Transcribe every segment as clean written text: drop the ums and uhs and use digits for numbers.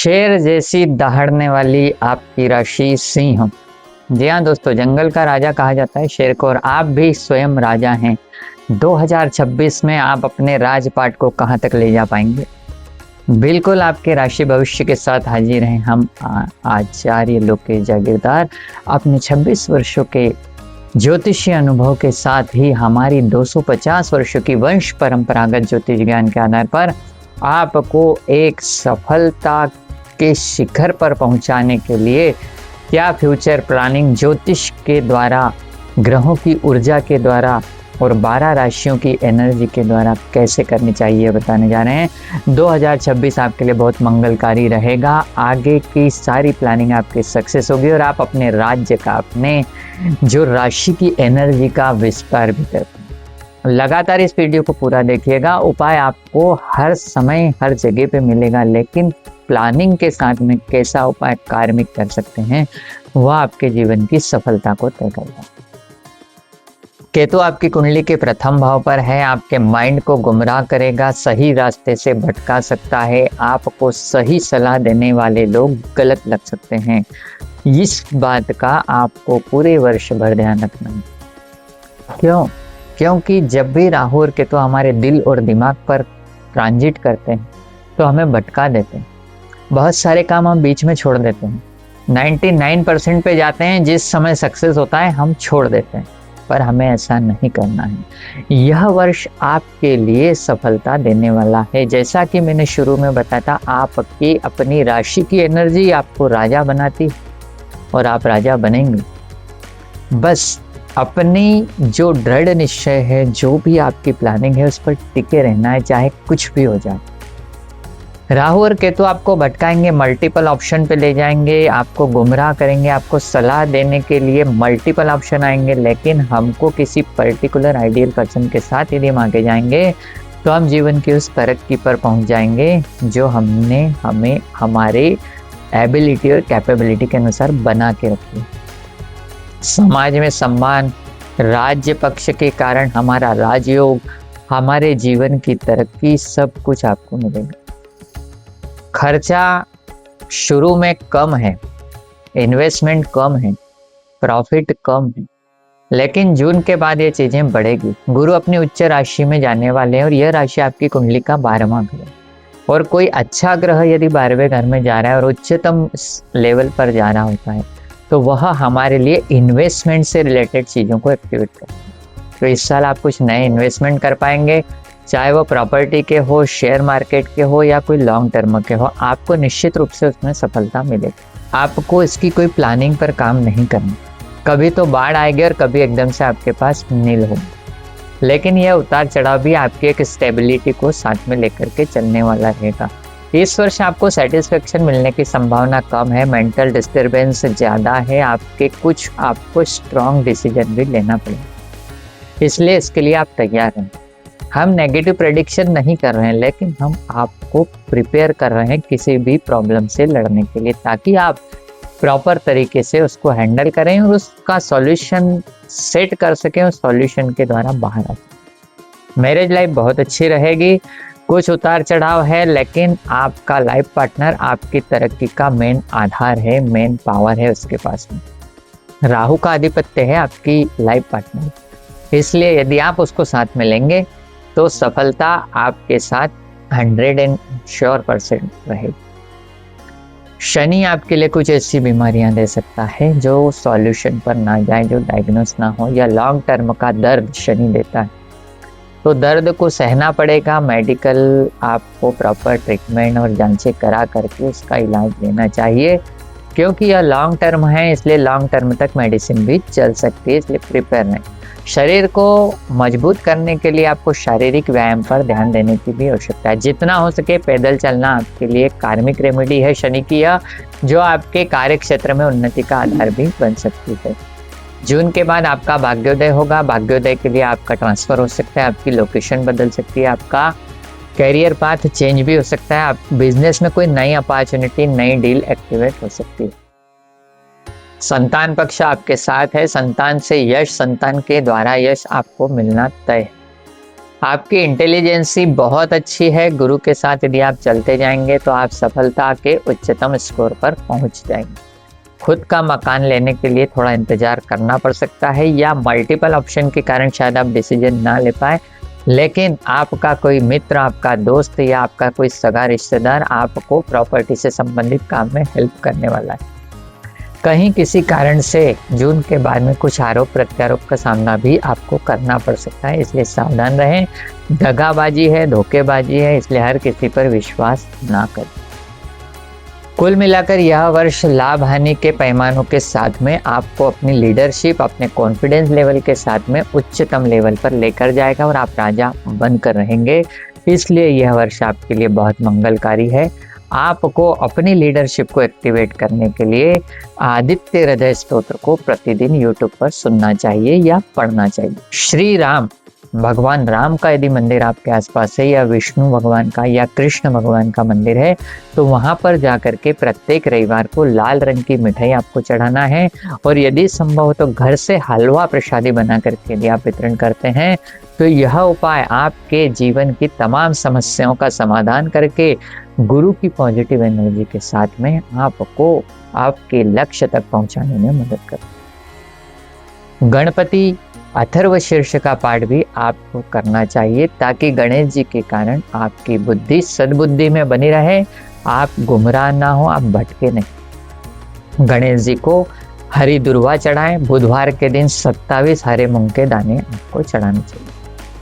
शेर जैसी दहाड़ने वाली आपकी राशि सिंह। जी हाँ दोस्तों, जंगल का राजा कहा जाता है शेर को, और आप भी स्वयं राजा हैं। 2026 में आप अपने राजपाट को कहाँ तक ले जा पाएंगे? बिल्कुल आपके राशि भविष्य के साथ हाजिर हैं हम आचार्य लोक के जागीरदार, अपने 26 वर्षों के ज्योतिषीय अनुभव के साथ ही हमारी 250 वर्षों की वंश परंपरागत ज्योतिष ज्ञान के आधार पर आपको एक सफलता के शिखर पर पहुंचाने के लिए क्या फ्यूचर प्लानिंग ज्योतिष के द्वारा, ग्रहों की ऊर्जा के द्वारा और 12 राशियों की एनर्जी के द्वारा कैसे करनी चाहिए बताने जा रहे हैं। 2026 आपके लिए बहुत मंगलकारी रहेगा। आगे की सारी प्लानिंग आपकी सक्सेस होगी और आप अपने राज्य का, अपने जो राशि की एनर्जी का विस्तार भी कर पाएंगे। लगातार इस वीडियो को पूरा देखिएगा। उपाय आपको हर समय हर जगह पे मिलेगा, लेकिन प्लानिंग के साथ में कैसा उपाय कार्मिक कर सकते हैं वह आपके जीवन की सफलता को तय करेगा। केतु आपकी कुंडली के प्रथम भाव पर है, आपके माइंड को गुमराह करेगा, सही रास्ते से भटका सकता है, आपको सही सलाह देने वाले लोग गलत लग सकते हैं। इस बात का आपको पूरे वर्ष भर ध्यान रखना है। क्यों? क्योंकि जब भी राहु और केतु हमारे दिल और दिमाग पर ट्रांजिट करते हैं तो हमें भटका देते हैं। बहुत सारे काम हम बीच में छोड़ देते हैं। 99% पे जाते हैं, जिस समय सक्सेस होता है हम छोड़ देते हैं, पर हमें ऐसा नहीं करना है। यह वर्ष आपके लिए सफलता देने वाला है। जैसा कि मैंने शुरू में बताया था, आपकी अपनी राशि की एनर्जी आपको राजा बनाती है और आप राजा बनेंगे। बस अपनी जो दृढ़ निश्चय है, जो भी आपकी प्लानिंग है, उस पर टिके रहना है, चाहे कुछ भी हो जाए। राहु और केतु आपको भटकाएंगे, मल्टीपल ऑप्शन पे ले जाएंगे, आपको गुमराह करेंगे, आपको सलाह देने के लिए मल्टीपल ऑप्शन आएंगे, लेकिन हमको किसी पर्टिकुलर आइडियल पर्सन के साथ यदि हम आगे जाएंगे तो हम जीवन की उस तरक्की पर पहुंच जाएंगे जो हमें हमारे एबिलिटी और कैपेबिलिटी के अनुसार बना के रखी। समाज में सम्मान, राज्य पक्ष के कारण हमारा राजयोग, हमारे जीवन की तरक्की, सब कुछ आपको मिलेगा। खर्चा शुरू में कम है, इन्वेस्टमेंट कम है, प्रॉफिट कम है, लेकिन जून के बाद ये चीजें बढ़ेगी। गुरु अपनी उच्च राशि में जाने वाले हैं और यह राशि आपकी कुंडली का 12वां घर है। और कोई अच्छा ग्रह यदि 12वें घर में जा रहा है और उच्चतम लेवल पर जा रहा होता है तो वह हमारे लिए इन्वेस्टमेंट से रिलेटेड चीजों को एक्टिवेट करता है। तो इस साल आप कुछ नए इन्वेस्टमेंट कर पाएंगे, चाहे वो प्रॉपर्टी के हो, शेयर मार्केट के हो या कोई लॉन्ग टर्म के हो, आपको निश्चित रूप से उसमें सफलता मिलेगी। आपको इसकी कोई प्लानिंग पर काम नहीं करना। कभी तो बाढ़ आएगी और कभी एकदम से आपके पास नील होगी, लेकिन यह उतार चढ़ाव भी आपकी एक स्टेबिलिटी को साथ में लेकर के चलने वाला रहेगा। इस वर्ष आपको सेटिस्फेक्शन मिलने की संभावना कम है, मेंटल डिस्टर्बेंस ज़्यादा है, आपको स्ट्रॉन्ग डिसीजन भी लेना पड़ेगा, इसलिए इसके लिए आप तैयार हैं। हम नेगेटिव प्रेडिक्शन नहीं कर रहे हैं, लेकिन हम आपको प्रिपेयर कर रहे हैं किसी भी प्रॉब्लम से लड़ने के लिए, ताकि आप प्रॉपर तरीके से उसको हैंडल करें और उसका सॉल्यूशन सेट कर सकें, उस सॉल्यूशन के द्वारा बाहर आ सकें। मैरिज लाइफ बहुत अच्छी रहेगी, कुछ उतार चढ़ाव है, लेकिन आपका लाइफ पार्टनर आपकी तरक्की का मेन आधार है, मेन पावर है उसके पास में। राहु का आधिपत्य है आपकी लाइफ पार्टनर, इसलिए यदि आप उसको साथ में लेंगे तो सफलता आपके साथ 100% रहेगी। शनि आपके लिए कुछ ऐसी बीमारियां दे सकता है जो सॉल्यूशन पर ना जाए, जो डायग्नोस ना हो, या लॉन्ग टर्म का दर्द शनि देता है, तो दर्द को सहना पड़ेगा। मेडिकल आपको प्रॉपर ट्रीटमेंट और जांचें करा करके उसका इलाज लेना चाहिए, क्योंकि यह लॉन्ग टर्म है, इसलिए लॉन्ग टर्म तक मेडिसिन भी चल सकती है, इसलिए प्रिपेयर नहीं। शरीर को मजबूत करने के लिए आपको शारीरिक व्यायाम पर ध्यान देने की भी आवश्यकता है। जितना हो सके पैदल चलना आपके लिए कार्मिक रेमेडी है शनि की, जो आपके कार्य क्षेत्र में उन्नति का आधार भी बन सकती है। जून के बाद आपका भाग्योदय होगा। भाग्योदय के लिए आपका ट्रांसफर हो सकता है, आपकी लोकेशन बदल सकती है, आपका कैरियर पाथ चेंज भी हो सकता है, आप बिजनेस में कोई नई अपॉर्चुनिटी, नई डील एक्टिवेट हो सकती है। संतान पक्ष आपके साथ है, संतान से यश, संतान के द्वारा यश आपको मिलना तय है। आपकी इंटेलिजेंसी बहुत अच्छी है। गुरु के साथ यदि आप चलते जाएंगे तो आप सफलता के उच्चतम स्कोर पर पहुंच जाएंगे। खुद का मकान लेने के लिए थोड़ा इंतजार करना पड़ सकता है, या मल्टीपल ऑप्शन के कारण शायद आप डिसीजन ना ले पाए, लेकिन आपका कोई मित्र, आपका दोस्त या आपका कोई सगा रिश्तेदार आपको प्रॉपर्टी से संबंधित काम में हेल्प करने वाला है। कहीं किसी कारण से जून के बाद में कुछ आरोप प्रत्यारोप का सामना भी आपको करना पड़ सकता है, इसलिए सावधान रहें। दगाबाजी है, धोखेबाजी है, इसलिए हर किसी पर विश्वास ना करें। कुल मिलाकर यह वर्ष लाभ हानि के पैमानों के साथ में आपको अपनी लीडरशिप, अपने कॉन्फिडेंस लेवल के साथ में उच्चतम लेवल पर लेकर जाएगा और आप राजा बनकर रहेंगे। इसलिए यह वर्ष आपके लिए बहुत मंगलकारी है। आपको अपनी लीडरशिप को एक्टिवेट करने के लिए आदित्य हृदय स्तोत्र को प्रतिदिन यूट्यूब पर सुनना चाहिए या पढ़ना चाहिए। श्री राम, भगवान राम का यदि मंदिर आपके आसपास है, या विष्णु भगवान का या कृष्ण भगवान का मंदिर है, तो वहां पर जाकर के प्रत्येक रविवार को लाल रंग की मिठाई आपको चढ़ाना है। और यदि संभव हो तो घर से हलवा प्रसादी बना करके यदि आप वितरण करते हैं तो यह उपाय आपके जीवन की तमाम समस्याओं का समाधान करके गुरु की पॉजिटिव एनर्जी के साथ में आपको आपके लक्ष्य तक पहुंचाने में मदद करता है। गणपति अथर्वशीर्ष का पाठ भी आपको करना चाहिए, ताकि गणेश जी के कारण आपकी बुद्धि सद्बुद्धि में बनी रहे, आप गुमराह ना हो, आप भटके नहीं। गणेश जी को हरी दुर्वा चढ़ाएं। बुधवार के दिन 27 हरे मूंग के दाने आपको चढ़ाने चाहिए।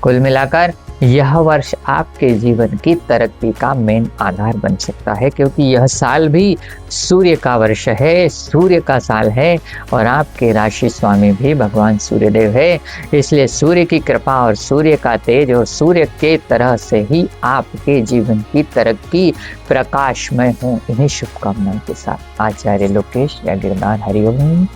कुल मिलाकर यह वर्ष आपके जीवन की तरक्की का मेन आधार बन सकता है, क्योंकि यह साल भी सूर्य का वर्ष है, सूर्य का साल है, और आपके राशि स्वामी भी भगवान सूर्यदेव है। इसलिए सूर्य की कृपा और सूर्य का तेज और सूर्य के तरह से ही आपके जीवन की तरक्की प्रकाशमय हो, इन्हीं शुभकामनाओं के साथ आचार्य लोकेश या गिरनार हरिओम।